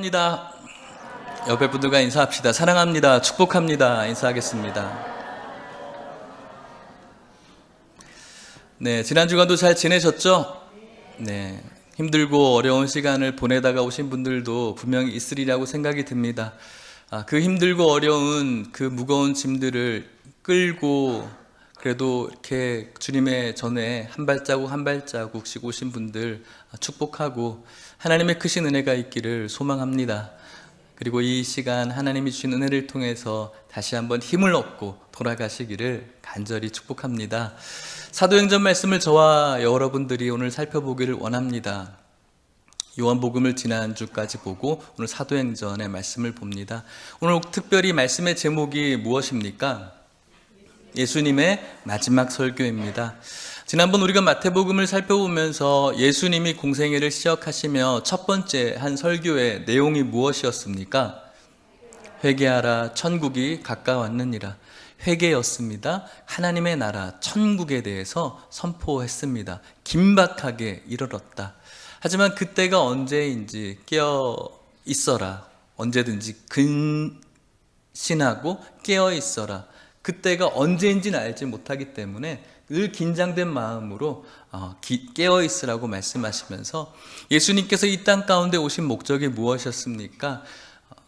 사랑합니다. 옆에 분들과 인사합시다. 사랑합니다. 축복합니다. 인사하겠습니다. 네, 지난 주간도 잘 지내셨죠? 네, 힘들고 어려운 시간을 보내다가 오신 분들도 분명히 있으리라고 생각이 듭니다. 그 힘들고 어려운 그 무거운 짐들을 끌고 그래도 이렇게 주님의 전에 한 발자국 한 발자국씩 오신 분들 축복하고 하나님의 크신 은혜가 있기를 소망합니다. 그리고 이 시간 하나님이 주신 은혜를 통해서 다시 한번 힘을 얻고 돌아가시기를 간절히 축복합니다. 사도행전 말씀을 저와 여러분들이 오늘 살펴보기를 원합니다. 요한복음을 지난주까지 보고 오늘 사도행전의 말씀을 봅니다. 오늘 특별히 말씀의 제목이 무엇입니까? 예수님의 마지막 설교입니다. 지난번 우리가 마태복음을 살펴보면서 예수님이 공생애를 시작하시며 첫 번째 한 설교의 내용이 무엇이었습니까? 회개하라, 천국이 가까웠느니라. 회개였습니다. 하나님의 나라, 천국에 대해서 선포했습니다. 긴박하게 이르렀다. 하지만 그때가 언제인지 깨어 있어라. 언제든지 근신하고 깨어 있어라. 그때가 언제인지는 알지 못하기 때문에 늘 긴장된 마음으로 깨어 있으라고 말씀하시면서 예수님께서 이 땅 가운데 오신 목적이 무엇이었습니까?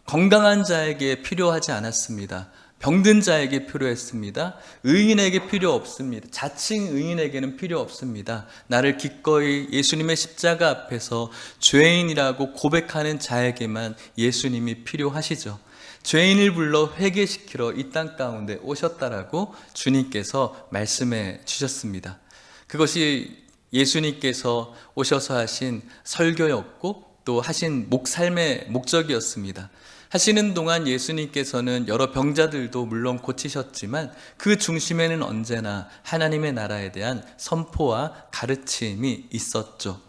건강한 자에게 필요하지 않았습니다. 병든 자에게 필요했습니다. 의인에게 필요 없습니다. 자칭 의인에게는 필요 없습니다. 나를 기꺼이 예수님의 십자가 앞에서 죄인이라고 고백하는 자에게만 예수님이 필요하시죠. 죄인을 불러 회개시키러 이 땅 가운데 오셨다라고 주님께서 말씀해 주셨습니다. 그것이 예수님께서 오셔서 하신 설교였고 또 하신 삶의 목적이었습니다. 하시는 동안 예수님께서는 여러 병자들도 물론 고치셨지만 그 중심에는 언제나 하나님의 나라에 대한 선포와 가르침이 있었죠.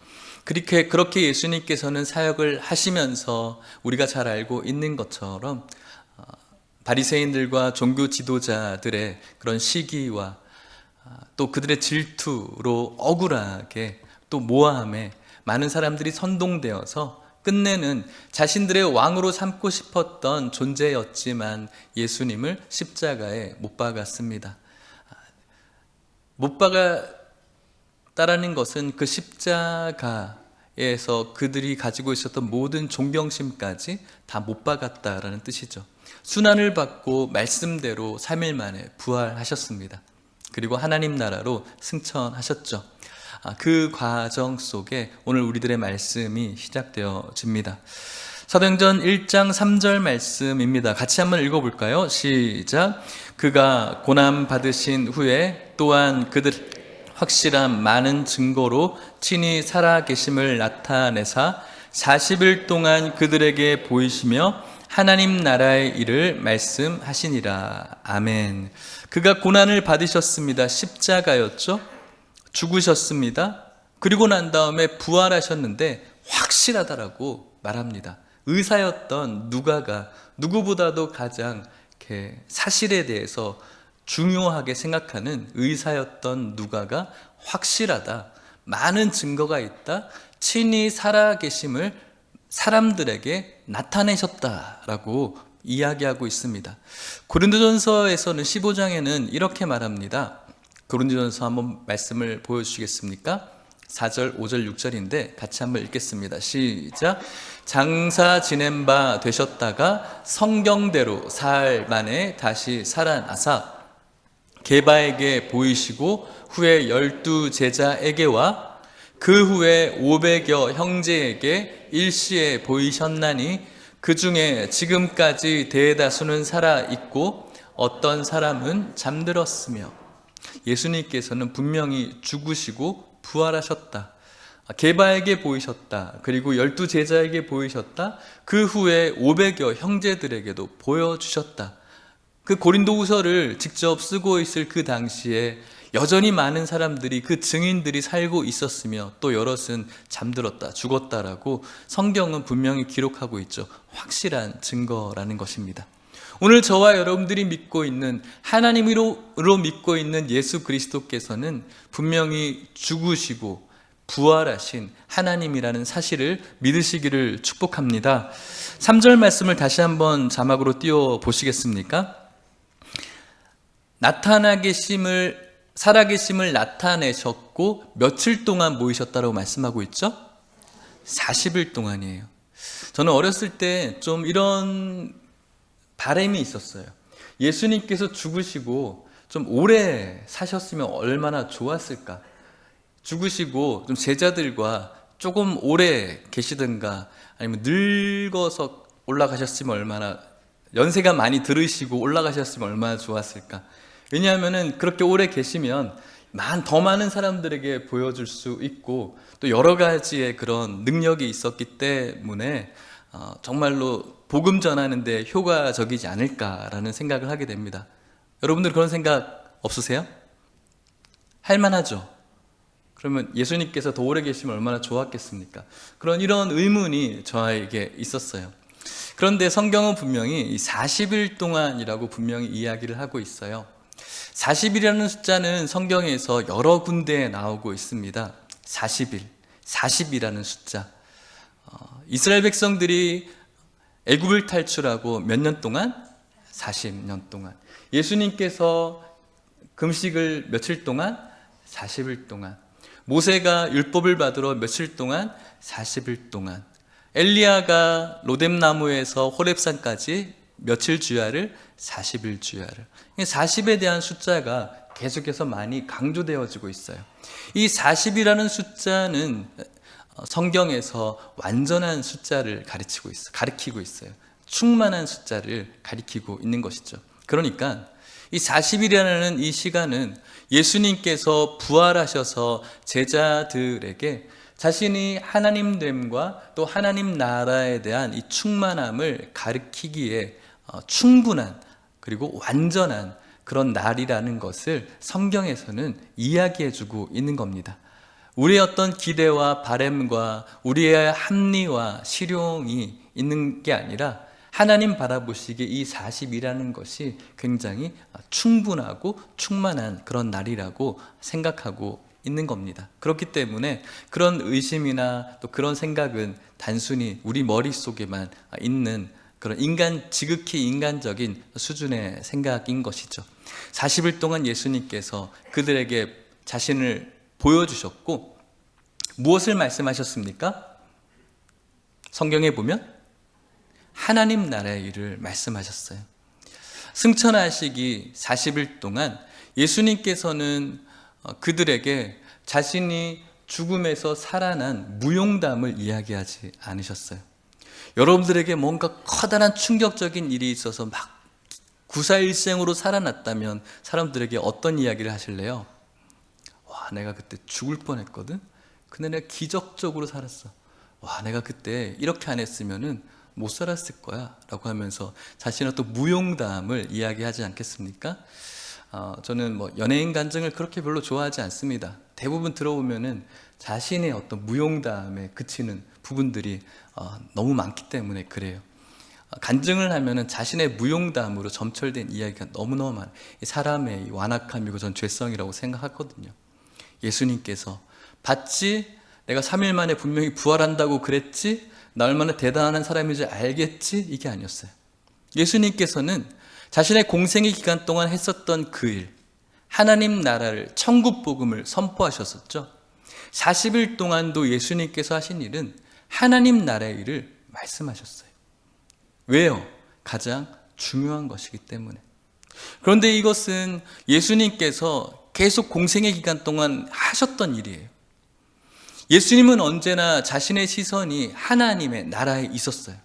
그렇게 예수님께서는 사역을 하시면서 우리가 잘 알고 있는 것처럼 바리새인들과 종교 지도자들의 그런 시기와 또 그들의 질투로 억울하게 또 모함에 많은 사람들이 선동되어서 끝내는 자신들의 왕으로 삼고 싶었던 존재였지만 예수님을 십자가에 못 박았습니다. 못 박았다라는 것은 그 십자가에서 그들이 가지고 있었던 모든 존경심까지 다 못 박았다라는 뜻이죠. 순환을 받고 말씀대로 3일 만에 부활하셨습니다. 그리고 하나님 나라로 승천하셨죠. 그 과정 속에 오늘 우리들의 말씀이 시작되어집니다. 사도행전 1장 3절 말씀입니다. 같이 한번 읽어볼까요? 시작. 그가 고난 받으신 후에 또한 그들 확실한 많은 증거로 친히 살아계심을 나타내사 40일 동안 그들에게 보이시며 하나님 나라의 일을 말씀하시니라. 아멘. 그가 고난을 받으셨습니다. 십자가였죠. 죽으셨습니다. 그리고 난 다음에 부활하셨는데 확실하다라고 말합니다. 의사였던 누가가 누구보다도 가장 이렇게 사실에 대해서 중요하게 생각하는 의사였던 누가가 확실하다. 많은 증거가 있다. 친히 살아계심을 사람들에게 나타내셨다라고 이야기하고 있습니다. 고린도전서에서는 15장에는 이렇게 말합니다. 고린도전서 한번 말씀을 보여주시겠습니까? 4절, 5절, 6절인데 같이 한번 읽겠습니다. 시작. 장사 지낸 바 되셨다가 성경대로 사흘 만에 다시 살아나사 게바에게 보이시고 후에 12 제자에게와 그 후에 500여 형제에게 일시에 보이셨나니 그 중에 지금까지 대다수는 살아있고 어떤 사람은 잠들었으며 예수님께서는 분명히 죽으시고 부활하셨다. 게바에게 보이셨다. 그리고 12 제자에게 보이셨다. 그 후에 500여 형제들에게도 보여주셨다. 그 고린도후서를 직접 쓰고 있을 그 당시에 여전히 많은 사람들이 그 증인들이 살고 있었으며 또 여럿은 잠들었다, 죽었다라고 성경은 분명히 기록하고 있죠. 확실한 증거라는 것입니다. 오늘 저와 여러분들이 믿고 있는 하나님으로 믿고 있는 예수 그리스도께서는 분명히 죽으시고 부활하신 하나님이라는 사실을 믿으시기를 축복합니다. 3절 말씀을 다시 한번 자막으로 띄워 보시겠습니까? 살아계심을 나타내셨고 며칠 동안 모이셨다고 말씀하고 있죠? 40일 동안이에요. 저는 어렸을 때 좀 이런 바람이 있었어요. 예수님께서 죽으시고 좀 오래 사셨으면 얼마나 좋았을까. 죽으시고 좀 제자들과 조금 오래 계시든가 아니면 늙어서 올라가셨으면 얼마나, 연세가 많이 들으시고 올라가셨으면 얼마나 좋았을까. 왜냐하면은 그렇게 오래 계시면 더 많은 사람들에게 보여줄 수 있고 또 여러 가지의 그런 능력이 있었기 때문에 정말로 복음 전하는데 효과적이지 않을까라는 생각을 하게 됩니다. 여러분들 그런 생각 없으세요? 할만하죠? 그러면 예수님께서 더 오래 계시면 얼마나 좋았겠습니까? 이런 의문이 저에게 있었어요. 그런데 성경은 분명히 이 40일 동안이라고 분명히 이야기를 하고 있어요. 40일이라는 숫자는 성경에서 여러 군데에 나오고 있습니다. 40일, 40이라는 숫자. 이스라엘 백성들이 애굽을 탈출하고 몇 년 동안? 40년 동안. 예수님께서 금식을 며칠 동안? 40일 동안. 모세가 율법을 받으러 며칠 동안? 40일 동안. 엘리야가 로뎀나무에서 호렙산까지 며칠 주야를? 40일 주야를. 40에 대한 숫자가 계속해서 많이 강조되어지고 있어요. 이 40이라는 숫자는 성경에서 완전한 숫자를 가리키고 있어요. 충만한 숫자를 가리키고 있는 것이죠. 그러니까 이 40일이라는 이 시간은 예수님께서 부활하셔서 제자들에게 자신이 하나님됨과 또 하나님 나라에 대한 이 충만함을 가리키기에 충분한 그리고 완전한 그런 날이라는 것을 성경에서는 이야기해주고 있는 겁니다. 우리의 어떤 기대와 바램과 우리의 합리와 실용이 있는 게 아니라 하나님 바라보시기에 이 40이라는 것이 굉장히 충분하고 충만한 그런 날이라고 생각하고 있는 겁니다. 그렇기 때문에 그런 의심이나 또 그런 생각은 단순히 우리 머릿속에만 있는 그런 지극히 인간적인 수준의 생각인 것이죠. 40일 동안 예수님께서 그들에게 자신을 보여주셨고 무엇을 말씀하셨습니까? 성경에 보면 하나님 나라의 일을 말씀하셨어요. 승천하시기 40일 동안 예수님께서는 그들에게 자신이 죽음에서 살아난 무용담을 이야기하지 않으셨어요. 여러분들에게 뭔가 커다란 충격적인 일이 있어서 막 구사일생으로 살아났다면 사람들에게 어떤 이야기를 하실래요? 와, 내가 그때 죽을 뻔했거든? 근데 내가 기적적으로 살았어. 와, 내가 그때 이렇게 안 했으면은 못 살았을 거야 라고 하면서 자신의 또 무용담을 이야기하지 않겠습니까? 저는 연예인 간증을 그렇게 별로 좋아하지 않습니다. 대부분 들어보면은 자신의 어떤 무용담에 그치는 부분들이 너무 많기 때문에 그래요. 간증을 하면은 자신의 무용담으로 점철된 이야기가 너무너무 많아요. 사람의 완악함이고 전 죄성이라고 생각하거든요. 예수님께서 봤지? 내가 3일 만에 분명히 부활한다고 그랬지? 나 얼마나 대단한 사람인지 알겠지? 이게 아니었어요. 예수님께서는 자신의 공생의 기간 동안 했었던 그 일, 하나님 나라를, 천국 복음을 선포하셨었죠. 40일 동안도 예수님께서 하신 일은 하나님 나라의 일을 말씀하셨어요. 왜요? 가장 중요한 것이기 때문에. 그런데 이것은 예수님께서 계속 공생의 기간 동안 하셨던 일이에요. 예수님은 언제나 자신의 시선이 하나님의 나라에 있었어요.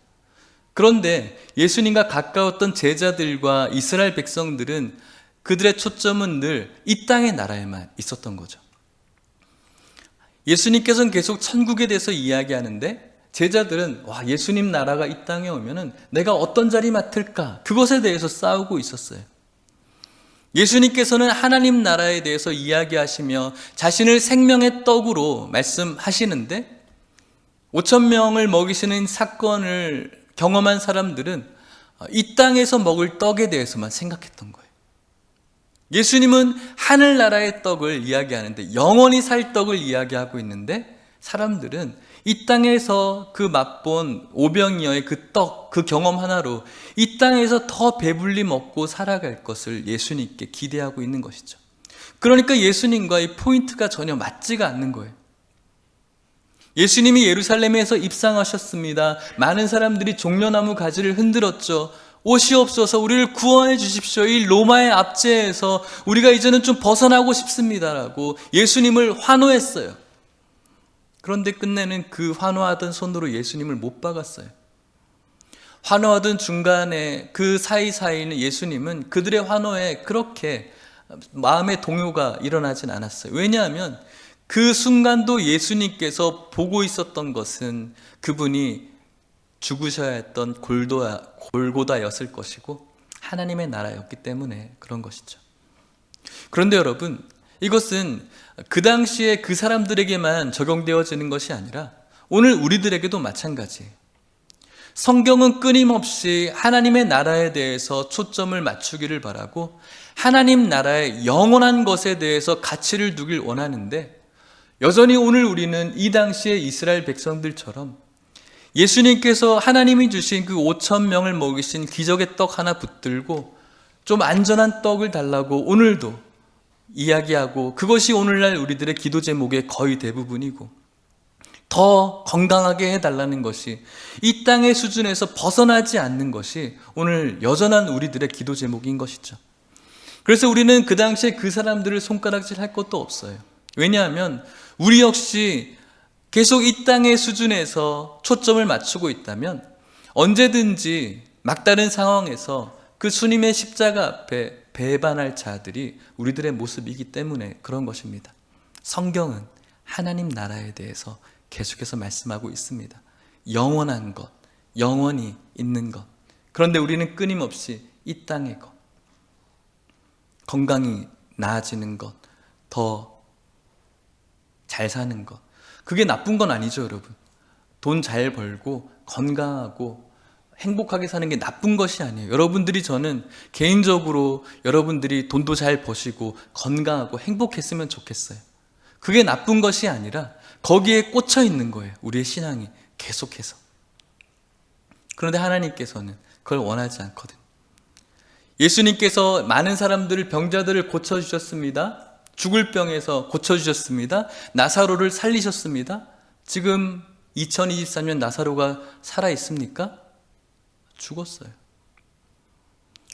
그런데 예수님과 가까웠던 제자들과 이스라엘 백성들은 그들의 초점은 늘 이 땅의 나라에만 있었던 거죠. 예수님께서는 계속 천국에 대해서 이야기하는데 제자들은 예수님 나라가 이 땅에 오면은 내가 어떤 자리 맡을까? 그것에 대해서 싸우고 있었어요. 예수님께서는 하나님 나라에 대해서 이야기하시며 자신을 생명의 떡으로 말씀하시는데 5,000명을 먹이시는 사건을 경험한 사람들은 이 땅에서 먹을 떡에 대해서만 생각했던 거예요. 예수님은 하늘나라의 떡을 이야기하는데, 영원히 살 떡을 이야기하고 있는데, 사람들은 이 땅에서 그 맛본 오병이어의 그 떡, 그 경험 하나로 이 땅에서 더 배불리 먹고 살아갈 것을 예수님께 기대하고 있는 것이죠. 그러니까 예수님과 이 포인트가 전혀 맞지가 않는 거예요. 예수님이 예루살렘에서 입상하셨습니다. 많은 사람들이 종려나무 가지를 흔들었죠. 오시옵소서, 우리를 구원해 주십시오. 이 로마의 압제에서 우리가 이제는 좀 벗어나고 싶습니다라고 예수님을 환호했어요. 그런데 끝내는 그 환호하던 손으로 예수님을 못 박았어요. 환호하던 중간에 그 사이사이는 예수님은 그들의 환호에 그렇게 마음의 동요가 일어나진 않았어요. 왜냐하면 그 순간도 예수님께서 보고 있었던 것은 그분이 죽으셔야 했던 골고다였을 것이고 하나님의 나라였기 때문에 그런 것이죠. 그런데 여러분, 이것은 그 당시에 그 사람들에게만 적용되어지는 것이 아니라 오늘 우리들에게도 마찬가지예요. 성경은 끊임없이 하나님의 나라에 대해서 초점을 맞추기를 바라고 하나님 나라의 영원한 것에 대해서 가치를 두길 원하는데, 여전히 오늘 우리는 이 당시의 이스라엘 백성들처럼 예수님께서 하나님이 주신 그 5,000명을 먹이신 기적의 떡 하나 붙들고 좀 안전한 떡을 달라고 오늘도 이야기하고, 그것이 오늘날 우리들의 기도 제목의 거의 대부분이고, 더 건강하게 해달라는 것이, 이 땅의 수준에서 벗어나지 않는 것이 오늘 여전한 우리들의 기도 제목인 것이죠. 그래서 우리는 그 당시에 그 사람들을 손가락질 할 것도 없어요. 왜냐하면 우리 역시 계속 이 땅의 수준에서 초점을 맞추고 있다면 언제든지 막다른 상황에서 그 주님의 십자가 앞에 배반할 자들이 우리들의 모습이기 때문에 그런 것입니다. 성경은 하나님 나라에 대해서 계속해서 말씀하고 있습니다. 영원한 것, 영원히 있는 것. 그런데 우리는 끊임없이 이 땅의 것, 건강이 나아지는 것, 더 잘 사는 것, 그게 나쁜 건 아니죠, 여러분. 돈 잘 벌고 건강하고 행복하게 사는 게 나쁜 것이 아니에요. 여러분들이, 저는 개인적으로 여러분들이 돈도 잘 버시고 건강하고 행복했으면 좋겠어요. 그게 나쁜 것이 아니라 거기에 꽂혀 있는 거예요, 우리의 신앙이 계속해서. 그런데 하나님께서는 그걸 원하지 않거든. 예수님께서 많은 사람들을, 병자들을 고쳐주셨습니다. 죽을 병에서 고쳐주셨습니다. 나사로를 살리셨습니다. 지금 2023년 나사로가 살아있습니까? 죽었어요.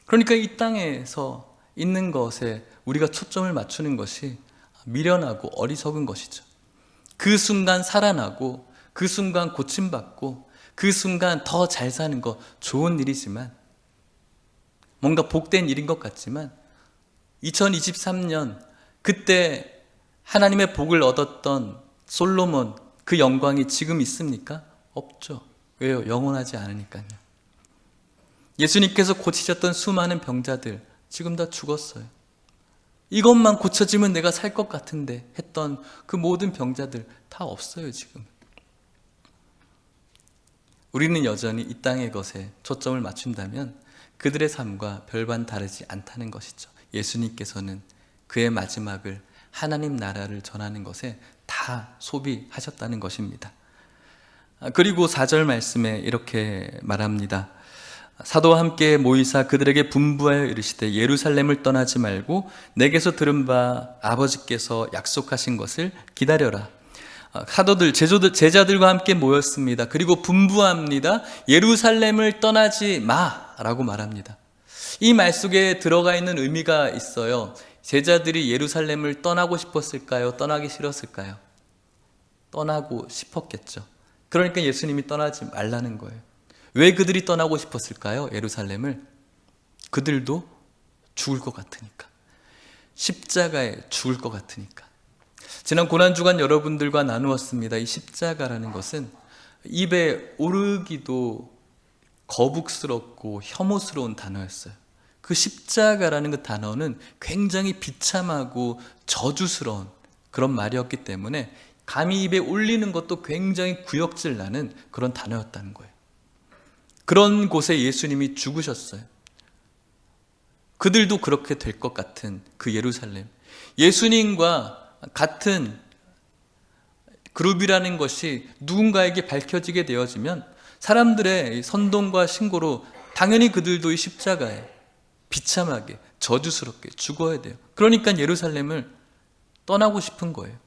그러니까 이 땅에서 있는 것에 우리가 초점을 맞추는 것이 미련하고 어리석은 것이죠. 그 순간 살아나고, 그 순간 고침받고, 그 순간 더 잘 사는 것, 좋은 일이지만, 뭔가 복된 일인 것 같지만 2023년 그때 하나님의 복을 얻었던 솔로몬, 그 영광이 지금 있습니까? 없죠. 왜요? 영원하지 않으니까요. 예수님께서 고치셨던 수많은 병자들 지금 다 죽었어요. 이것만 고쳐지면 내가 살 것 같은데 했던 그 모든 병자들 다 없어요, 지금. 우리는 여전히 이 땅의 것에 초점을 맞춘다면 그들의 삶과 별반 다르지 않다는 것이죠. 예수님께서는 그의 마지막을 하나님 나라를 전하는 것에 다 소비하셨다는 것입니다. 그리고 4절 말씀에 이렇게 말합니다. 사도와 함께 모이사 그들에게 분부하여 이르시되 예루살렘을 떠나지 말고 내게서 들은 바 아버지께서 약속하신 것을 기다려라. 사도들, 제자들과 함께 모였습니다. 그리고 분부합니다. 예루살렘을 떠나지 마라고 말합니다. 이 말 속에 들어가 있는 의미가 있어요. 제자들이 예루살렘을 떠나고 싶었을까요? 떠나기 싫었을까요? 떠나고 싶었겠죠. 그러니까 예수님이 떠나지 말라는 거예요. 왜 그들이 떠나고 싶었을까요? 예루살렘을. 그들도 죽을 것 같으니까. 십자가에 죽을 것 같으니까. 지난 고난주간 여러분들과 나누었습니다. 이 십자가라는 것은 입에 오르기도 거북스럽고 혐오스러운 단어였어요. 그 십자가라는 그 단어는 굉장히 비참하고 저주스러운 그런 말이었기 때문에 감히 입에 올리는 것도 굉장히 구역질 나는 그런 단어였다는 거예요. 그런 곳에 예수님이 죽으셨어요. 그들도 그렇게 될 것 같은 그 예루살렘, 예수님과 같은 그룹이라는 것이 누군가에게 밝혀지게 되어지면 사람들의 선동과 신고로 당연히 그들도 이 십자가에 비참하게 저주스럽게 죽어야 돼요. 그러니까 예루살렘을 떠나고 싶은 거예요.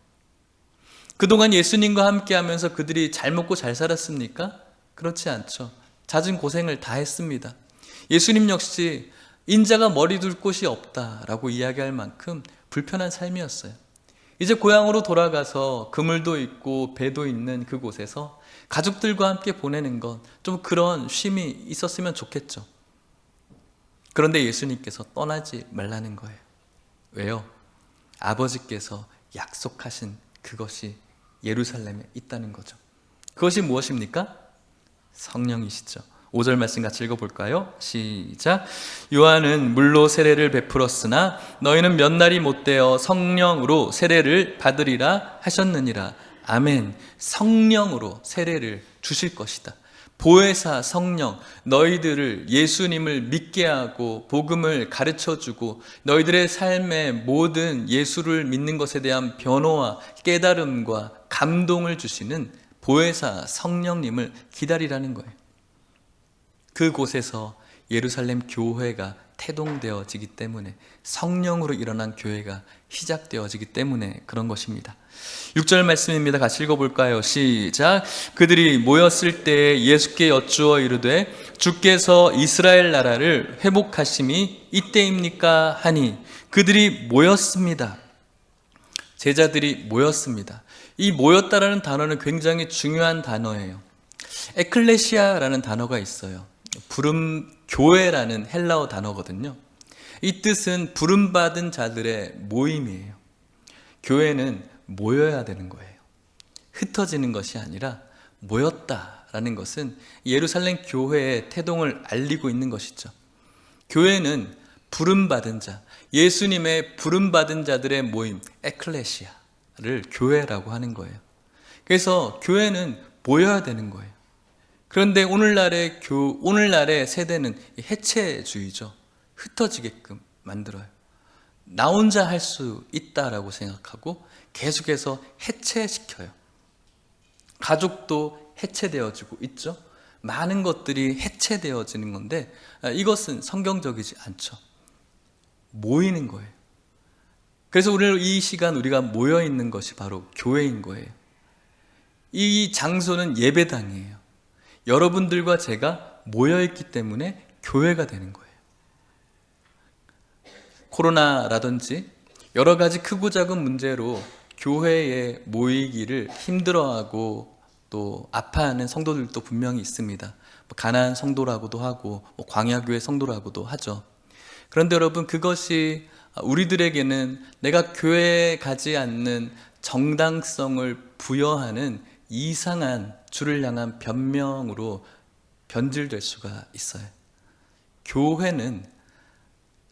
그동안 예수님과 함께 하면서 그들이 잘 먹고 잘 살았습니까? 그렇지 않죠. 잦은 고생을 다 했습니다. 예수님 역시 인자가 머리 둘 곳이 없다라고 이야기할 만큼 불편한 삶이었어요. 이제 고향으로 돌아가서 그물도 있고 배도 있는 그곳에서 가족들과 함께 보내는 것, 좀 그런 쉼이 있었으면 좋겠죠. 그런데 예수님께서 떠나지 말라는 거예요. 왜요? 아버지께서 약속하신 그것이 예루살렘에 있다는 거죠. 그것이 무엇입니까? 성령이시죠. 5절 말씀 같이 읽어볼까요? 시작. 요한은 물로 세례를 베풀었으나 너희는 몇 날이 못되어 성령으로 세례를 받으리라 하셨느니라. 아멘. 성령으로 세례를 주실 것이다. 보혜사 성령, 너희들을 예수님을 믿게 하고 복음을 가르쳐주고 너희들의 삶의 모든 예수를 믿는 것에 대한 변호와 깨달음과 감동을 주시는 보혜사 성령님을 기다리라는 거예요. 그곳에서 예루살렘 교회가 태동되어지기 때문에, 성령으로 일어난 교회가 시작되어지기 때문에 그런 것입니다. 6절 말씀입니다. 같이 읽어볼까요? 시작. 그들이 모였을 때 예수께 여쭈어 이르되 주께서 이스라엘 나라를 회복하심이 이때입니까? 하니 그들이 모였습니다. 제자들이 모였습니다. 이 모였다라는 단어는 굉장히 중요한 단어예요. 에클레시아라는 단어가 있어요. 부름 교회라는 헬라어 단어거든요. 이 뜻은 부름받은 자들의 모임이에요. 교회는 모여야 되는 거예요. 흩어지는 것이 아니라 모였다라는 것은 예루살렘 교회의 태동을 알리고 있는 것이죠. 교회는 부름받은 자, 예수님의 부름받은 자들의 모임, 에클레시아를 교회라고 하는 거예요. 그래서 교회는 모여야 되는 거예요. 그런데 오늘날의 세대는 해체주의죠. 흩어지게끔 만들어요. 나 혼자 할 수 있다라고 생각하고 계속해서 해체시켜요. 가족도 해체되어지고 있죠. 많은 것들이 해체되어지는 건데 이것은 성경적이지 않죠. 모이는 거예요. 그래서 오늘 이 시간 우리가 모여 있는 것이 바로 교회인 거예요. 이 장소는 예배당이에요. 여러분들과 제가 모여있기 때문에 교회가 되는 거예요. 코로나라든지 여러 가지 크고 작은 문제로 교회에 모이기를 힘들어하고 또 아파하는 성도들도 분명히 있습니다. 가난한 성도라고도 하고 광야교회 성도라고도 하죠. 그런데 여러분, 그것이 우리들에게는 내가 교회에 가지 않는 정당성을 부여하는 이상한 주를 향한 변명으로 변질될 수가 있어요. 교회는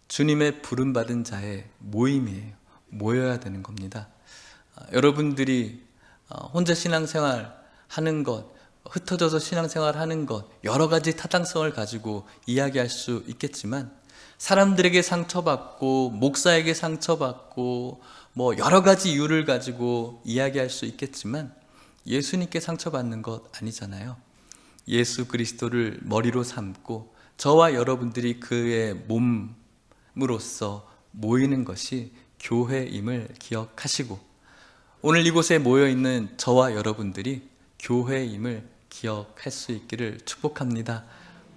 주님의 부름받은 자의 모임이에요. 모여야 되는 겁니다. 여러분들이 혼자 신앙생활 하는 것, 흩어져서 신앙생활 하는 것, 여러 가지 타당성을 가지고 이야기할 수 있겠지만 사람들에게 상처받고 목사에게 상처받고 여러 가지 이유를 가지고 이야기할 수 있겠지만 예수님께 상처받는 것 아니잖아요. 예수 그리스도를 머리로 삼고 저와 여러분들이 그의 몸으로서 모이는 것이 교회임을 기억하시고, 오늘 이곳에 모여있는 저와 여러분들이 교회임을 기억할 수 있기를 축복합니다.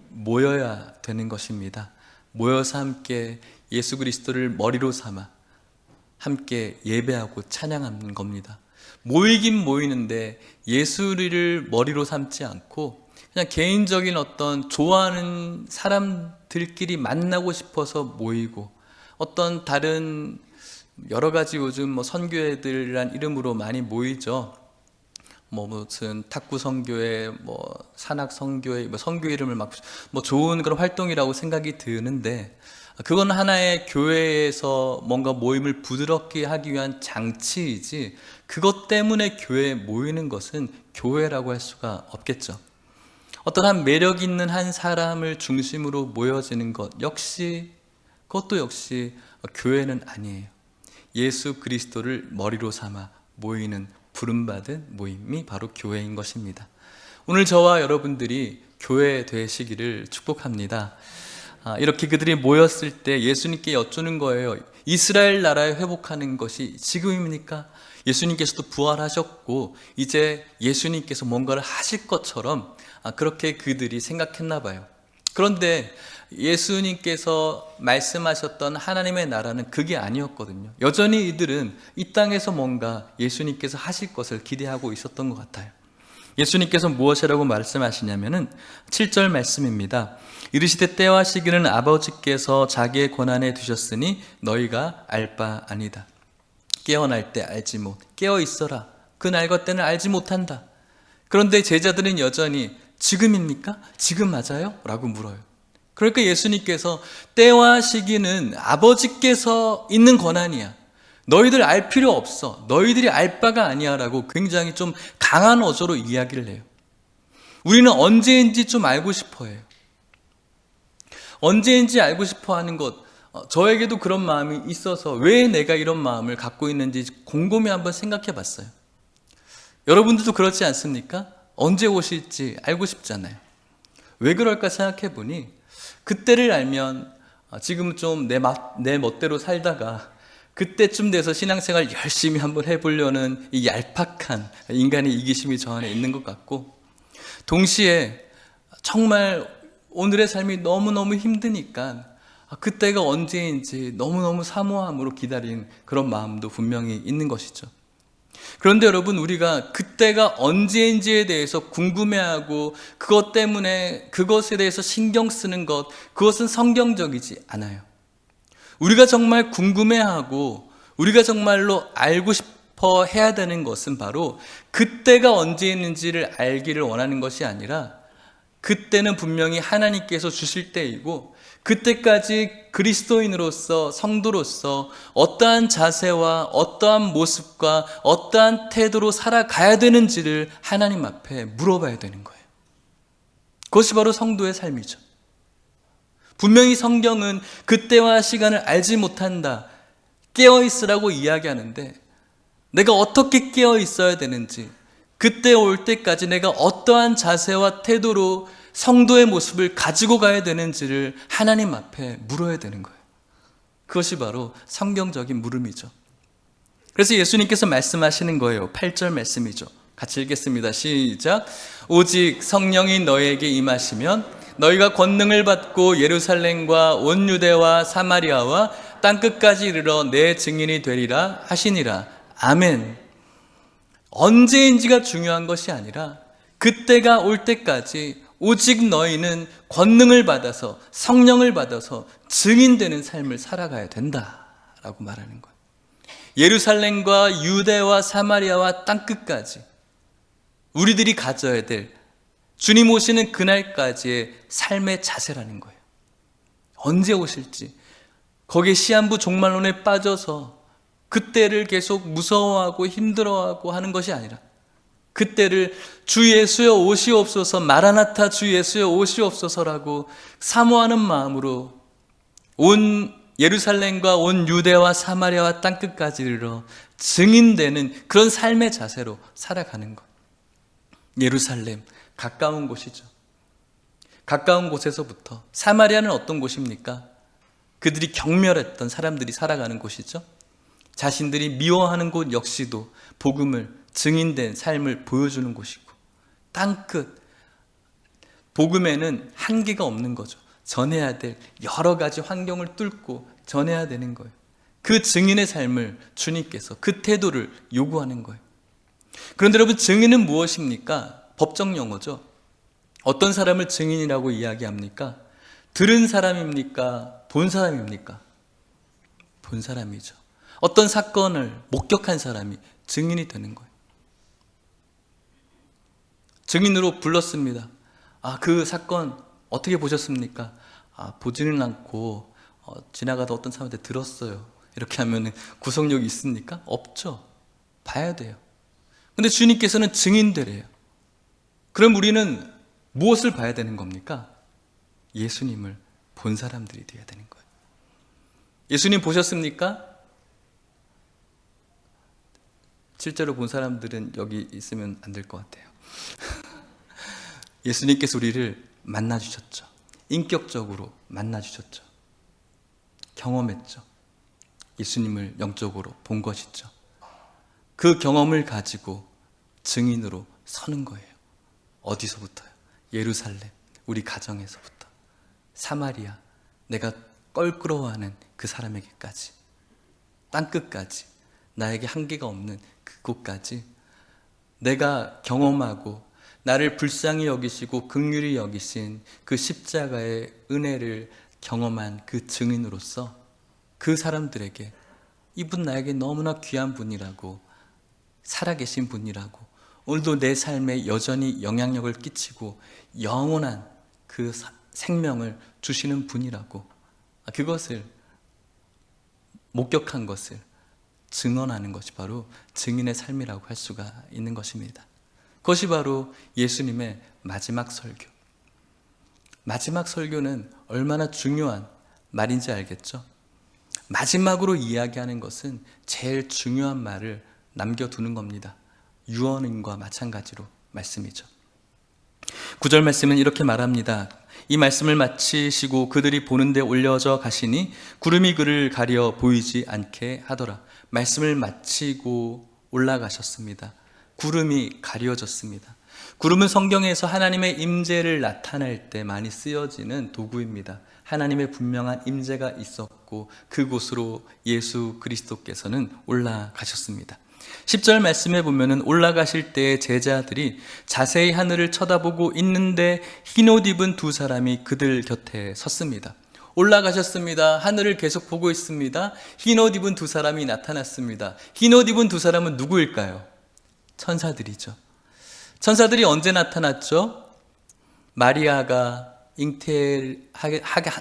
모여야 되는 것입니다. 모여서 함께 예수 그리스도를 머리로 삼아 함께 예배하고 찬양하는 겁니다. 모이긴 모이는데 예수를 머리로 삼지 않고 그냥 개인적인 어떤 좋아하는 사람들끼리 만나고 싶어서 모이고, 어떤 다른 여러 가지 요즘 선교회들이란 이름으로 많이 모이죠. 무슨 탁구 선교회, 산악 선교회, 선교 이름을 막 좋은 그런 활동이라고 생각이 드는데, 그건 하나의 교회에서 뭔가 모임을 부드럽게 하기 위한 장치이지 그것 때문에 교회에 모이는 것은 교회라고 할 수가 없겠죠. 어떤 한 매력 있는 한 사람을 중심으로 모여지는 것 역시 그것도 역시 교회는 아니에요. 예수 그리스도를 머리로 삼아 모이는 부름받은 모임이 바로 교회인 것입니다. 오늘 저와 여러분들이 교회 되시기를 축복합니다. 이렇게 그들이 모였을 때 예수님께 여쭈는 거예요. 이스라엘 나라에 회복하는 것이 지금입니까? 예수님께서도 부활하셨고 이제 예수님께서 뭔가를 하실 것처럼 그렇게 그들이 생각했나 봐요. 그런데 예수님께서 말씀하셨던 하나님의 나라는 그게 아니었거든요. 여전히 이들은 이 땅에서 뭔가 예수님께서 하실 것을 기대하고 있었던 것 같아요. 예수님께서 무엇이라고 말씀하시냐면은 7절 말씀입니다. 이르시되 때와 시기는 아버지께서 자기의 권한에 두셨으니 너희가 알 바 아니다. 깨어날 때 알지 못, 깨어 있어라. 그 날과 때는 알지 못한다. 그런데 제자들은 여전히 지금입니까? 지금 맞아요? 라고 물어요. 그러니까 예수님께서 때와 시기는 아버지께서 있는 권한이야. 너희들 알 필요 없어. 너희들이 알 바가 아니야 라고 굉장히 좀 강한 어조로 이야기를 해요. 우리는 언제인지 좀 알고 싶어 해요. 언제인지 알고 싶어 하는 것, 저에게도 그런 마음이 있어서 왜 내가 이런 마음을 갖고 있는지 곰곰이 한번 생각해 봤어요. 여러분들도 그렇지 않습니까? 언제 오실지 알고 싶잖아요. 왜 그럴까 생각해 보니 그때를 알면 지금 좀 내 멋대로 살다가 그때쯤 돼서 신앙생활 열심히 한번 해보려는 이 얄팍한 인간의 이기심이 저 안에 있는 것 같고, 동시에 정말 오늘의 삶이 너무너무 힘드니까 그때가 언제인지 너무너무 사모함으로 기다린 그런 마음도 분명히 있는 것이죠. 그런데 여러분, 우리가 그때가 언제인지에 대해서 궁금해하고 그것 때문에 그것에 대해서 신경 쓰는 것, 그것은 성경적이지 않아요. 우리가 정말 궁금해하고 우리가 정말로 알고 싶어 해야 되는 것은 바로 그때가 언제인지를 알기를 원하는 것이 아니라 그때는 분명히 하나님께서 주실 때이고 그때까지 그리스도인으로서 성도로서 어떠한 자세와 어떠한 모습과 어떠한 태도로 살아가야 되는지를 하나님 앞에 물어봐야 되는 거예요. 그것이 바로 성도의 삶이죠. 분명히 성경은 그때와 시간을 알지 못한다, 깨어있으라고 이야기하는데 내가 어떻게 깨어 있어야 되는지, 그때 올 때까지 내가 어떠한 자세와 태도로 성도의 모습을 가지고 가야 되는지를 하나님 앞에 물어야 되는 거예요. 그것이 바로 성경적인 물음이죠. 그래서 예수님께서 말씀하시는 거예요. 8절 말씀이죠. 같이 읽겠습니다. 시작. 오직 성령이 너희에게 임하시면 너희가 권능을 받고 예루살렘과 온 유대와 사마리아와 땅끝까지 이르러 내 증인이 되리라 하시니라. 아멘. 언제인지가 중요한 것이 아니라 그때가 올 때까지 오직 너희는 권능을 받아서 성령을 받아서 증인되는 삶을 살아가야 된다라고 말하는 거예요. 예루살렘과 유대와 사마리아와 땅끝까지 우리들이 가져야 될 주님 오시는 그날까지의 삶의 자세라는 거예요. 언제 오실지 거기에 시한부 종말론에 빠져서 그때를 계속 무서워하고 힘들어하고 하는 것이 아니라 그때를 주 예수여 오시옵소서, 마라나타 주 예수여 오시옵소서라고 사모하는 마음으로 온 예루살렘과 온 유대와 사마리아와 땅끝까지 이르러 증인되는 그런 삶의 자세로 살아가는 것. 예루살렘, 가까운 곳이죠. 가까운 곳에서부터 사마리아는 어떤 곳입니까? 그들이 경멸했던 사람들이 살아가는 곳이죠. 자신들이 미워하는 곳 역시도 복음을 증인된 삶을 보여주는 곳이고, 땅끝, 복음에는 한계가 없는 거죠. 전해야 될 여러 가지 환경을 뚫고 전해야 되는 거예요. 그 증인의 삶을 주님께서 그 태도를 요구하는 거예요. 그런데 여러분, 증인은 무엇입니까? 법적 용어죠. 어떤 사람을 증인이라고 이야기합니까? 들은 사람입니까? 본 사람입니까? 본 사람이죠. 어떤 사건을 목격한 사람이 증인이 되는 거예요. 증인으로 불렀습니다. 그 사건 어떻게 보셨습니까? 보지는 않고 지나가다 어떤 사람한테 들었어요. 이렇게 하면 구속력이 있습니까? 없죠. 봐야 돼요. 근데 주님께서는 증인되래요. 그럼 우리는 무엇을 봐야 되는 겁니까? 예수님을 본 사람들이 되어야 되는 거예요. 예수님 보셨습니까? 실제로 본 사람들은 여기 있으면 안 될 것 같아요. 예수님께서 우리를 만나주셨죠. 인격적으로 만나주셨죠. 경험했죠. 예수님을 영적으로 본 것이죠. 그 경험을 가지고 증인으로 서는 거예요. 어디서부터요? 예루살렘, 우리 가정에서부터. 사마리아, 내가 껄끄러워하는 그 사람에게까지. 땅끝까지. 나에게 한계가 없는 그곳까지. 내가 경험하고 나를 불쌍히 여기시고 긍휼히 여기신 그 십자가의 은혜를 경험한 그 증인으로서 그 사람들에게 이분 나에게 너무나 귀한 분이라고, 살아계신 분이라고, 오늘도 내 삶에 여전히 영향력을 끼치고 영원한 그 생명을 주시는 분이라고, 그것을 목격한 것을 증언하는 것이 바로 증인의 삶이라고 할 수가 있는 것입니다. 그것이 바로 예수님의 마지막 설교. 마지막 설교는 얼마나 중요한 말인지 알겠죠? 마지막으로 이야기하는 것은 제일 중요한 말을 남겨두는 겁니다. 유언인과 마찬가지로 말씀이죠. 9절 말씀은 이렇게 말합니다. 이 말씀을 마치시고 그들이 보는 데 올려져 가시니 구름이 그를 가려 보이지 않게 하더라. 말씀을 마치고 올라가셨습니다. 구름이 가려졌습니다. 구름은 성경에서 하나님의 임재를 나타낼 때 많이 쓰여지는 도구입니다. 하나님의 분명한 임재가 있었고 그곳으로 예수 그리스도께서는 올라가셨습니다. 10절 말씀에 보면은 올라가실 때 제자들이 자세히 하늘을 쳐다보고 있는데 흰옷 입은 두 사람이 그들 곁에 섰습니다. 올라가셨습니다. 하늘을 계속 보고 있습니다. 흰옷 입은 두 사람이 나타났습니다. 흰옷 입은 두 사람은 누구일까요? 천사들이죠. 천사들이 언제 나타났죠? 마리아가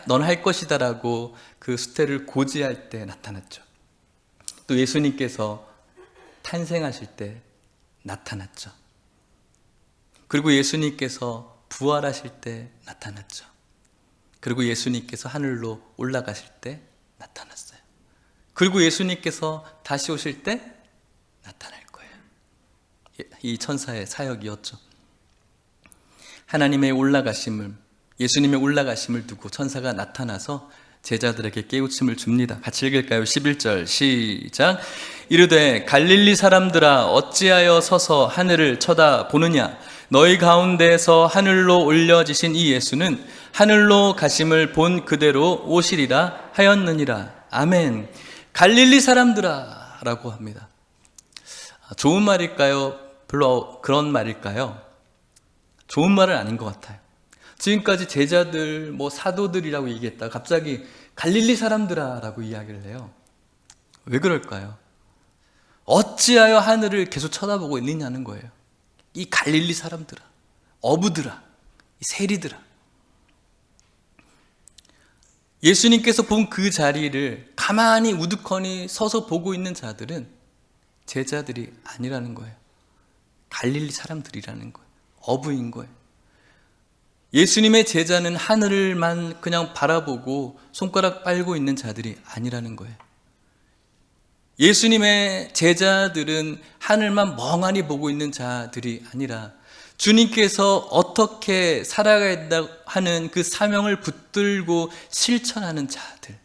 넌 할 것이다라고 그 수태를 고지할 때 나타났죠. 또 예수님께서 탄생하실 때 나타났죠. 그리고 예수님께서 부활하실 때 나타났죠. 그리고 예수님께서 하늘로 올라가실 때 나타났어요. 그리고 예수님께서 다시 오실 때 나타날 거예요. 이 천사의 사역이었죠. 하나님의 올라가심을, 예수님의 올라가심을 두고 천사가 나타나서 제자들에게 깨우침을 줍니다. 같이 읽을까요? 11절 시작. 이르되 갈릴리 사람들아 어찌하여 서서 하늘을 쳐다보느냐. 너희 가운데에서 하늘로 올려지신 이 예수는 하늘로 가심을 본 그대로 오시리라 하였느니라. 아멘. 갈릴리 사람들아 라고 합니다. 좋은 말일까요? 별로 그런 말일까요? 좋은 말은 아닌 것 같아요. 지금까지 제자들, 사도들이라고 얘기했다가 갑자기 갈릴리 사람들아 라고 이야기를 해요. 왜 그럴까요? 어찌하여 하늘을 계속 쳐다보고 있느냐는 거예요. 이 갈릴리 사람들아, 어부들아, 이 세리들아. 예수님께서 본 그 자리를 가만히 우두커니 서서 보고 있는 자들은 제자들이 아니라는 거예요. 갈릴리 사람들이라는 거예요. 어부인 거예요. 예수님의 제자는 하늘만 그냥 바라보고 손가락 빨고 있는 자들이 아니라는 거예요. 예수님의 제자들은 하늘만 멍하니 보고 있는 자들이 아니라 주님께서 어떻게 살아가야 한다 하는 그 사명을 붙들고 실천하는 자들.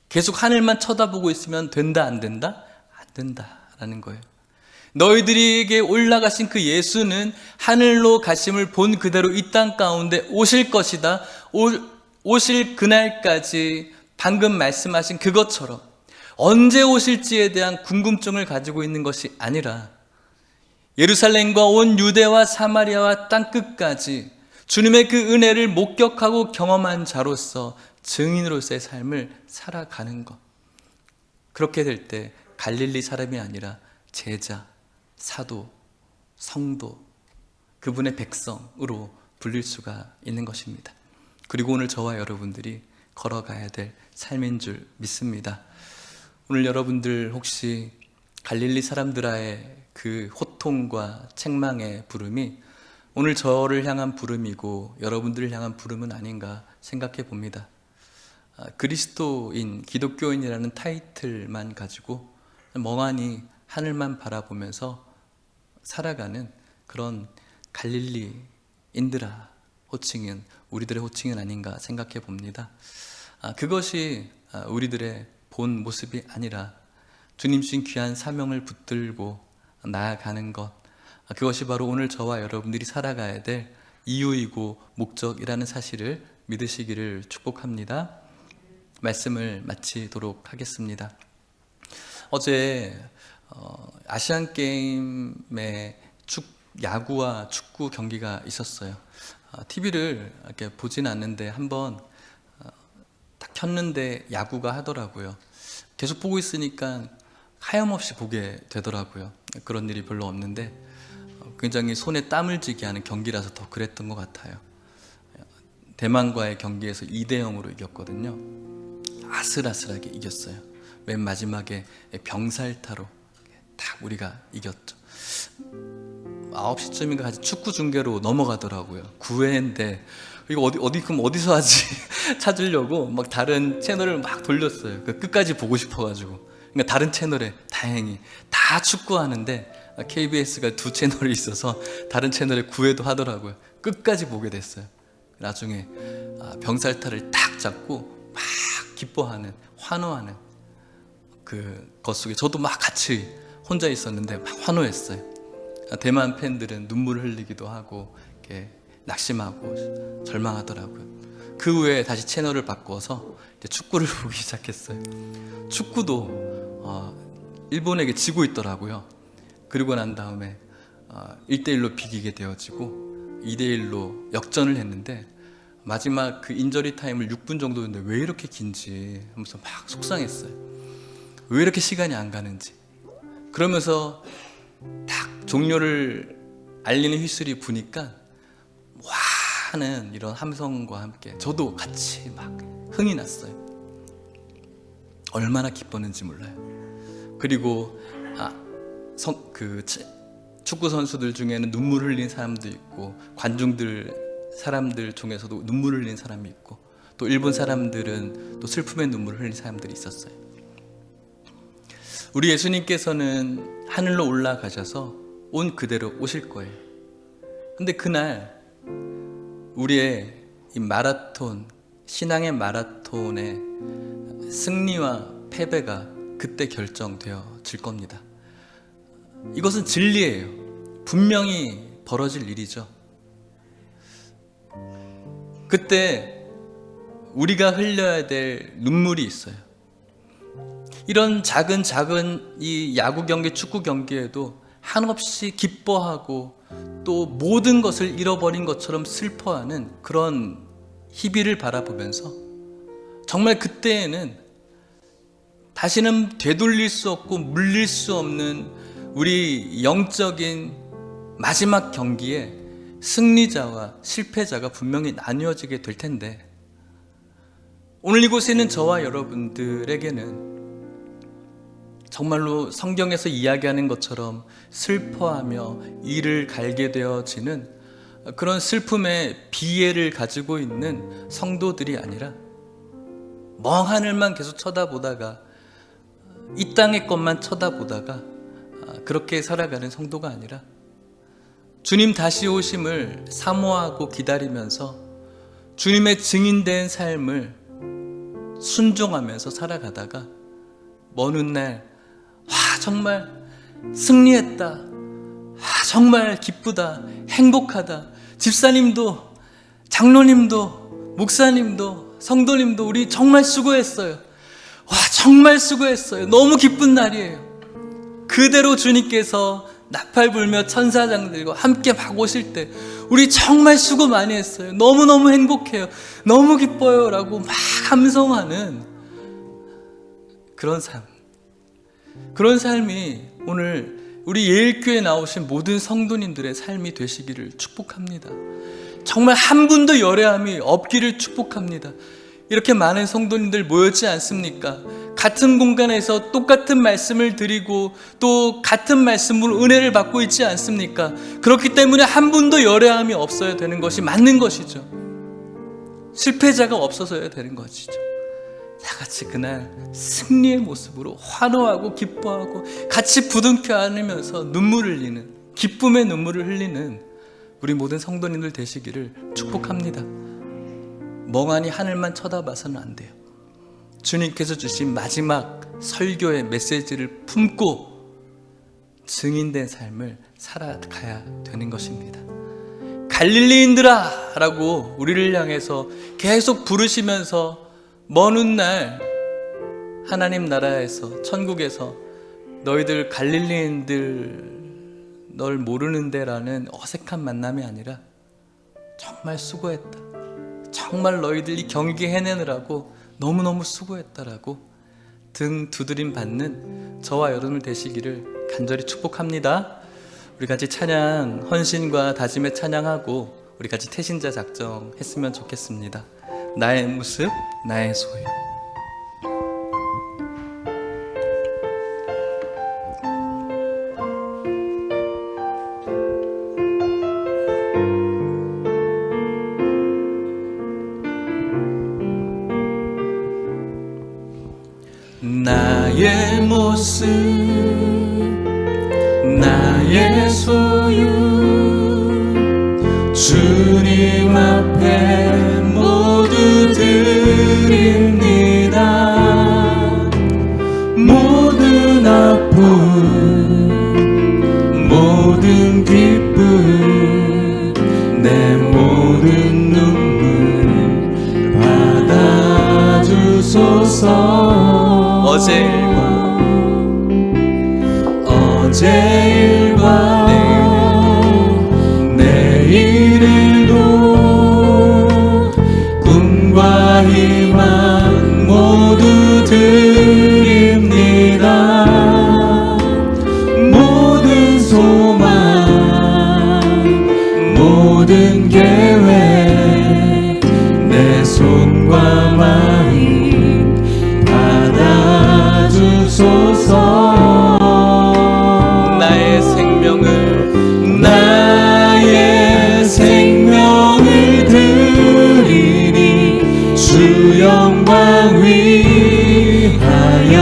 계속 하늘만 쳐다보고 있으면 된다, 안 된다? 안 된다라는 거예요. 너희들에게 올라가신 그 예수는 하늘로 가심을 본 그대로 이 땅 가운데 오실 것이다. 오실 그날까지 방금 말씀하신 그것처럼 언제 오실지에 대한 궁금증을 가지고 있는 것이 아니라 예루살렘과 온 유대와 사마리아와 땅끝까지 주님의 그 은혜를 목격하고 경험한 자로서 증인으로서의 삶을 살아가는 것. 그렇게 될 때 갈릴리 사람이 아니라 제자, 사도, 성도, 그분의 백성으로 불릴 수가 있는 것입니다. 그리고 오늘 저와 여러분들이 걸어가야 될 삶인 줄 믿습니다. 오늘 여러분들 혹시 갈릴리 사람들의 그 호통과 책망의 부름이 오늘 저를 향한 부름이고 여러분들을 향한 부름은 아닌가 생각해 봅니다. 그리스도인, 기독교인이라는 타이틀만 가지고 멍하니 하늘만 바라보면서 살아가는 그런 갈릴리인들아 호칭은, 우리들의 호칭은 아닌가 생각해 봅니다. 그것이 우리들의 본 모습이 아니라 주님 주신 귀한 사명을 붙들고 나아가는 것, 그것이 바로 오늘 저와 여러분들이 살아가야 될 이유이고 목적이라는 사실을 믿으시기를 축복합니다. 말씀을 마치도록 하겠습니다. 어제 아시안게임의 야구와 축구 경기가 있었어요. TV를 이렇게 보진 않는데 한번 딱 켰는데 야구가 하더라고요. 계속 보고 있으니까 하염없이 보게 되더라고요. 그런 일이 별로 없는데 굉장히 손에 땀을 쥐게 하는 경기라서 더 그랬던 것 같아요. 대만과의 경기에서 2대0으로 이겼거든요. 아슬아슬하게 이겼어요. 맨 마지막에 병살타로 딱 우리가 이겼죠. 9시쯤인가 같이 축구 중계로 넘어가더라고요. 9회인데 이거 그럼 어디서 하지? 찾으려고 막 다른 채널을 막 돌렸어요. 끝까지 보고 싶어가지고. 그러니까 다른 채널에 다행히 다 축구하는데 KBS가 2 채널이 있어서 다른 채널에 9회도 하더라고요. 끝까지 보게 됐어요. 나중에 병살타를 딱 잡고 막 기뻐하는, 환호하는 그것 속에 저도 막 같이 혼자 있었는데 막 환호했어요. 대만 팬들은 눈물을 흘리기도 하고 이렇게 낙심하고 절망하더라고요. 그 후에 다시 채널을 바꿔서 이제 축구를 보기 시작했어요. 축구도 일본에게 지고 있더라고요. 그리고 난 다음에 1대1로 비기게 되어지고 2대1로 역전을 했는데 마지막 그 인저리 타임을 6분 정도였는데 왜 이렇게 긴지 하면서 막 속상했어요. 왜 이렇게 시간이 안 가는지. 그러면서 딱 종료를 알리는 휘슬이 부니까 와 하는 이런 함성과 함께 저도 같이 막 흥이 났어요. 얼마나 기뻤는지 몰라요. 그리고 축구 선수들 중에는 눈물 흘린 사람도 있고 사람들 중에서도 눈물 흘린 사람이 있고 또 일본 사람들은 또 슬픔의 눈물을 흘린 사람들이 있었어요. 우리 예수님께서는 하늘로 올라가셔서 온 그대로 오실 거예요. 근데 그날 우리의 이 마라톤, 신앙의 마라톤의 승리와 패배가 그때 결정되어질 겁니다. 이것은 진리예요. 분명히 벌어질 일이죠. 그때 우리가 흘려야 될 눈물이 있어요. 이런 작은 이 야구 경기, 축구 경기에도 한없이 기뻐하고 또 모든 것을 잃어버린 것처럼 슬퍼하는 그런 희비를 바라보면서 정말 그때에는 다시는 되돌릴 수 없고 물릴 수 없는 우리 영적인 마지막 경기에 승리자와 실패자가 분명히 나뉘어지게 될 텐데 오늘 이곳에 있는 저와 여러분들에게는 정말로 성경에서 이야기하는 것처럼 슬퍼하며 이를 갈게 되어지는 그런 슬픔의 비애를 가지고 있는 성도들이 아니라 먼 하늘만 계속 쳐다보다가 이 땅의 것만 쳐다보다가 그렇게 살아가는 성도가 아니라 주님 다시 오심을 사모하고 기다리면서 주님의 증인된 삶을 순종하면서 살아가다가 먼 훗날 정말 승리했다, 정말 기쁘다, 행복하다, 집사님도 장로님도 목사님도 성도님도 우리 정말 수고했어요, 정말 수고했어요, 너무 기쁜 날이에요. 그대로 주님께서 나팔 불며 천사장들과 함께 막 오실 때 우리 정말 수고 많이 했어요, 너무너무 행복해요, 너무 기뻐요 라고 막 함성하는 그런 삶이 오늘 우리 예일교회에 나오신 모든 성도님들의 삶이 되시기를 축복합니다. 정말 한 분도 열애함이 없기를 축복합니다. 이렇게 많은 성도님들 모였지 않습니까? 같은 공간에서 똑같은 말씀을 드리고 또 같은 말씀으로 은혜를 받고 있지 않습니까? 그렇기 때문에 한 분도 열애함이 없어야 되는 것이 맞는 것이죠. 실패자가 없어서야 되는 것이죠. 같이 그날 승리의 모습으로 환호하고 기뻐하고 같이 부둥켜 안으면서 눈물을 흘리는, 기쁨의 눈물을 흘리는 우리 모든 성도님들 되시기를 축복합니다. 멍하니 하늘만 쳐다봐서는 안 돼요. 주님께서 주신 마지막 설교의 메시지를 품고 증인된 삶을 살아가야 되는 것입니다. 갈릴리인들아 라고 우리를 향해서 계속 부르시면서 먼 훗날 하나님 나라에서, 천국에서 너희들 갈릴리인들 널 모르는데 라는 어색한 만남이 아니라 정말 수고했다, 정말 너희들이 경기 해내느라고 너무너무 수고했다라고 등 두드림 받는 저와 여러분들 되시기를 간절히 축복합니다. 우리 같이 찬양, 헌신과 다짐의 찬양하고 우리 같이 태신자 작정했으면 좋겠습니다. 나의 모습, 나의 소유. 나의 모습, 나의 소유, 주님 앞에 모두 드립니다. 모든 아픔, 모든 기쁨, 내 모든 눈물 받아주소서. 어제 일과 내일 일도 꿈과 희망 모두 드립니다. 모든 소망, 모든 계획, 내 손과 마음 받아주소서. 나의 생명을 드리니 주 영광 위하여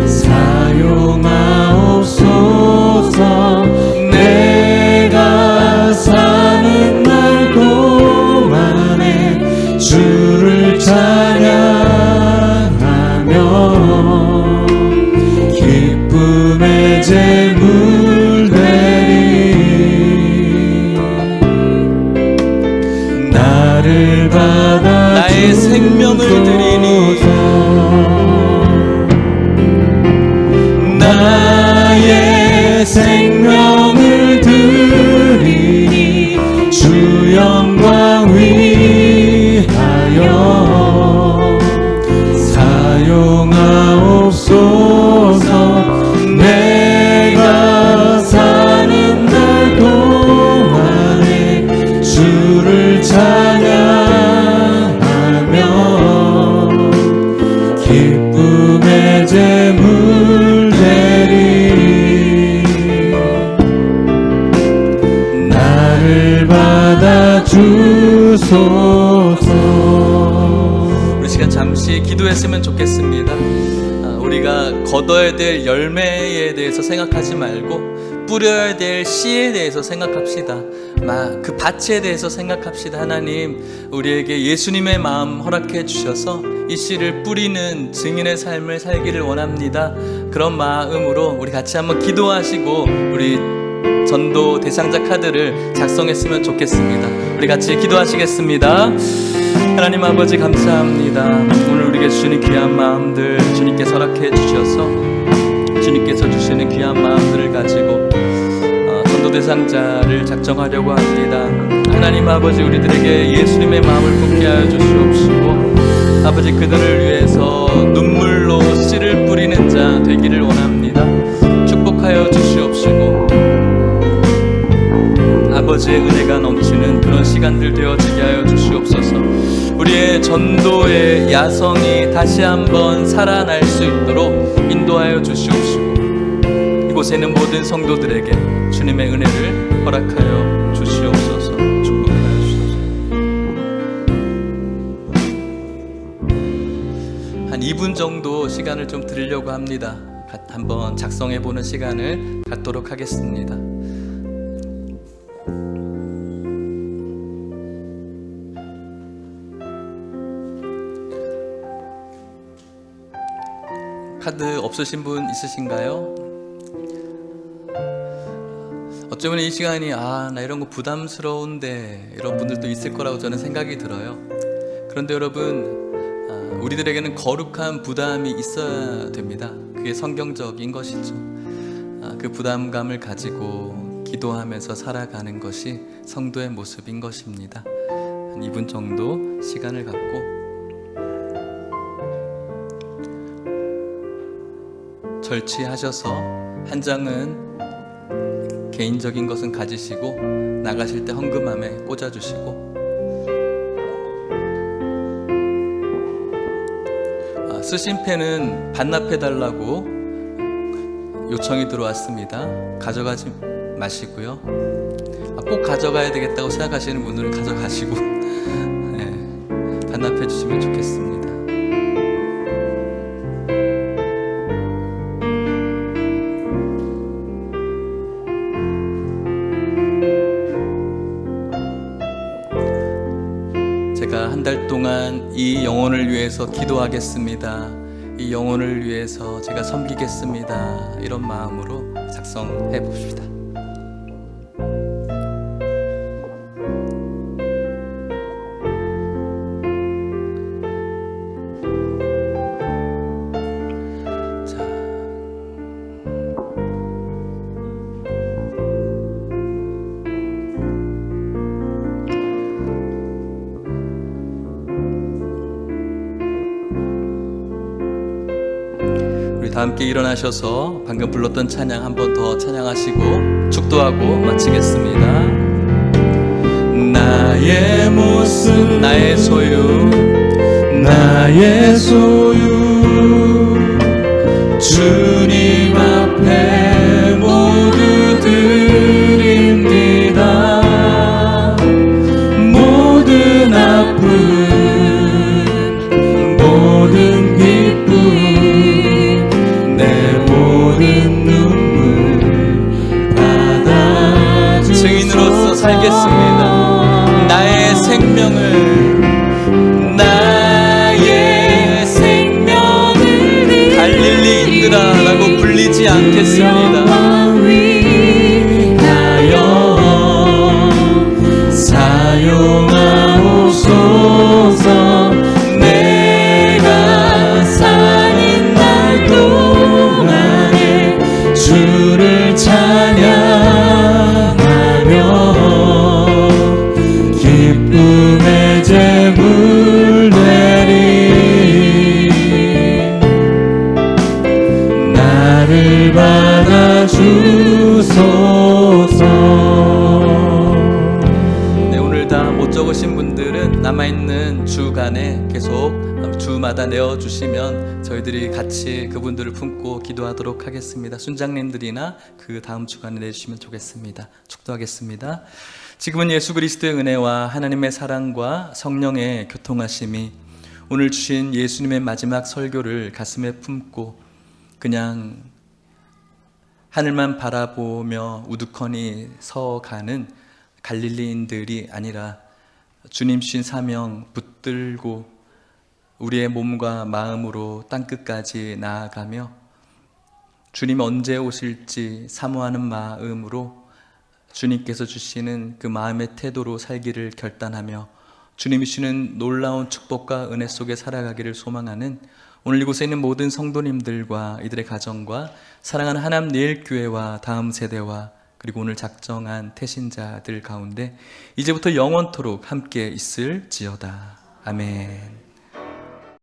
사용하옵소서. 내가 사는 날 동안에 주를 찬양하며 기쁨의 제물 되리. 나를 받아 나의 생명을 드리니 나의 생명을 드리니 주 영광 위하여 사용하옵소서. 내가 사는 날 동안에 주를 찬양하며 기쁨의 제물 되리. 나를 받아주소서. 우리 시간 잠시 기도했으면 좋겠습니다. 우리가 거둬야 될 열매에 대해서 생각하지 말고 뿌려야 될 씨에 대해서 생각합시다. 그 밭에 대해서 생각합시다. 하나님, 우리에게 예수님의 마음 허락해 주셔서 이 씨를 뿌리는 증인의 삶을 살기를 원합니다. 그런 마음으로 우리 같이 한번 기도하시고 우리 전도 대상자 카드를 작성했으면 좋겠습니다. 우리 같이 기도하시겠습니다. 하나님 아버지 감사합니다. 오늘 우리에게 주시는 귀한 마음들 주님께서 허락해 주셔서 주님께서 주시는 귀한 마음들을 가지고 전도 대상자를 작정하려고 합니다. 하나님 아버지, 우리들에게 예수님의 마음을 품게 하여 주시옵시고 아버지, 그들을 위해서 눈물로 씨를 뿌리는 자 되기를 원합니다. 축복하여 주시옵시고 아버지의 은혜가 넘치는 그런 시간들 되어지게 하여 주시옵소서. 우리의 전도의 야성이 다시 한번 살아날 수 있도록 인도하여 주시옵시고 이곳에 있는 모든 성도들에게 주님의 은혜를 허락하여 주시옵소서. 축복하여 주시옵소서. 한 2분 정도 시간을 좀 드리려고 합니다. 한번 작성해보는 시간을 갖도록 하겠습니다. 카드 없으신 분 있으신가요? 어쩌면 이 시간이 나 이런 거 부담스러운데 이런 분들도 있을 거라고 저는 생각이 들어요. 그런데 여러분, 우리들에게는 거룩한 부담이 있어야 됩니다. 그게 성경적인 것이죠. 그 부담감을 가지고 기도하면서 살아가는 것이 성도의 모습인 것입니다. 한 2분 정도 시간을 갖고 절취하셔서 한 장은 개인적인 것은 가지시고 나가실 때 헌금함에 꽂아주시고, 쓰신 펜은 반납해달라고 요청이 들어왔습니다. 가져가지 마시고요. 꼭 가져가야 되겠다고 생각하시는 분들은 가져가시고 반납해 주시면 좋겠습니다. 제가 한 달 동안 이 영혼을 위해서 기도하겠습니다. 이 영혼을 위해서 제가 섬기겠습니다. 이런 마음으로 작성해 봅시다. 다 함께 일어나셔서 방금 불렀던 찬양 한 번 더 찬양하시고 축도하고 마치겠습니다. 나의 모습 나의 소유 나의 소유 주님 앞에 모두 드립니다. 모든 아픔 모든 기쁨 증인으로서 살겠습니다. 나의 생명을 갈릴리인들아라고 불리지 않겠습니다. 사용하옵소서. 내가 사는 날 동안에 주를 찬양하며 기쁨의 제물 내리 나를 받아주소서. 네, 오늘 다 못 적으신 분들은 남아있는 주간에 계속 주마다 내어주시면 저희들이 같이 그분들을 품고 기도하도록 하겠습니다. 순장님들이나 그 다음 주간에 내주시면 좋겠습니다. 축도하겠습니다. 지금은 예수 그리스도의 은혜와 하나님의 사랑과 성령의 교통하심이 오늘 주신 예수님의 마지막 설교를 가슴에 품고 그냥 하늘만 바라보며 우두커니 서가는 갈릴리인들이 아니라 주님 주신 사명 붙들고 우리의 몸과 마음으로 땅끝까지 나아가며 주님 언제 오실지 사모하는 마음으로 주님께서 주시는 그 마음의 태도로 살기를 결단하며 주님이 주시는 놀라운 축복과 은혜 속에 살아가기를 소망하는 오늘 이곳에 있는 모든 성도님들과 이들의 가정과 사랑하는 하남 내일교회와 다음 세대와 그리고 오늘 작정한 태신자들 가운데 이제부터 영원토록 함께 있을지어다. 아멘.